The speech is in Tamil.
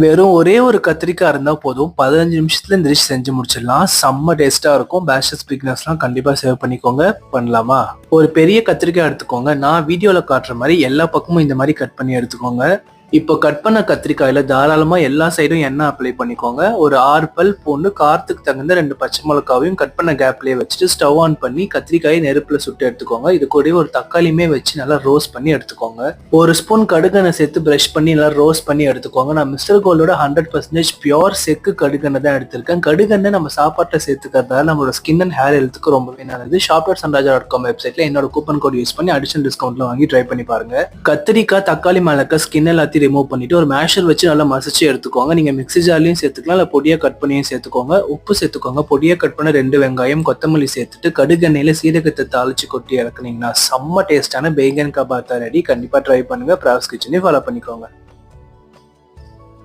வெறும் ஒரே ஒரு கத்திரிக்காய் இருந்தா போதும். 15 நிமிஷத்துல இந்த டிஷ் செஞ்சு முடிச்சிடலாம். செம்ம டேஸ்ட்டா இருக்கும். பேச்சுலர்ஸ் பிகினர்ஸ்லாம் கண்டிப்பா சேவ் பண்ணிக்கோங்க. பண்ணலாமா? ஒரு பெரிய கத்திரிக்காய் எடுத்துக்கோங்க. நான் வீடியோல காட்டுற மாதிரி எல்லா பக்கமும் இந்த மாதிரி கட் பண்ணி எடுத்துக்கோங்க. இப்போ கட் பண்ண கத்திரிக்காயில தாராளமா எல்லா சைடும் எண்ணெய் அப்ளை பண்ணிக்கோங்க. ஒரு 6 பல் பூண்டு, காரத்துக்கு தகுந்த 2 பச்சை மிளகாவையும் கட் பண்ண கேப்லயே வச்சுட்டு ஸ்டவ் ஆன் பண்ணி கத்திரிக்காயை நெருப்புல சுட்டு எடுத்துக்கோங்க. இது கூடவே ஒரு தக்காளியுமே வச்சு நல்லா ரோஸ்ட் பண்ணி எடுத்துக்கோங்க. ஒரு ஸ்பூன் கடுகெண்ணெய் சேர்த்து பிரஷ் பண்ணி நல்லா ரோஸ்ட் பண்ணி எடுத்துக்கோங்க. நான் மிஸ்டர் கோல்டோட 100% பியோர் செக்கு கடுகெண்ணெய் தான் எடுத்திருக்கேன். கடுகெண்ணெய் நம்ம சாப்பாட்டை சேர்த்துக்கிறதால நம்மளோட ஸ்கின் அண்ட் ஹேர் ஹெல்த்துக்கு ரொம்பவே நல்லது. shop.sunraja.com வெப்சைட்ல என்னோட கூப்பன் கோட் யூஸ் பண்ணி அடிஷனல் டிஸ்கவுண்ட்ல வாங்கி ட்ரை பண்ணி பாருங்க. கத்திரிக்காய், தக்காளி மேல இருக்க ஸ்கின் எல்லாத்தையும் ரிமூவ் பண்ணிட்டு ஒரு மேஷர் வச்சு நல்லா மசிச்சு எடுத்துக்கோங்க. நீங்க மிக்ஸி ஜார்லயும் சேர்த்துக்கலாம், இல்ல பொடியா கட் பண்ணியும் சேர்த்துக்கோங்க. உப்பு சேர்த்துக்கோங்க. பொடியா கட் பண்ண 2 வெங்காயம், கொத்தமல்லி சேர்த்துட்டு கடுகெண்ணெயில சீரகத்தை தாளிச்சு கொட்டி இறக்குனீங்கன்னா செம்ம டேஸ்டான பேகன் கபாத்தா ரெடி. கண்டிப்பா ட்ரை பண்ணுங்க. பிராவ்ஸ் கிச்சனையும் ஃபாலோ பண்ணிக்கோங்க.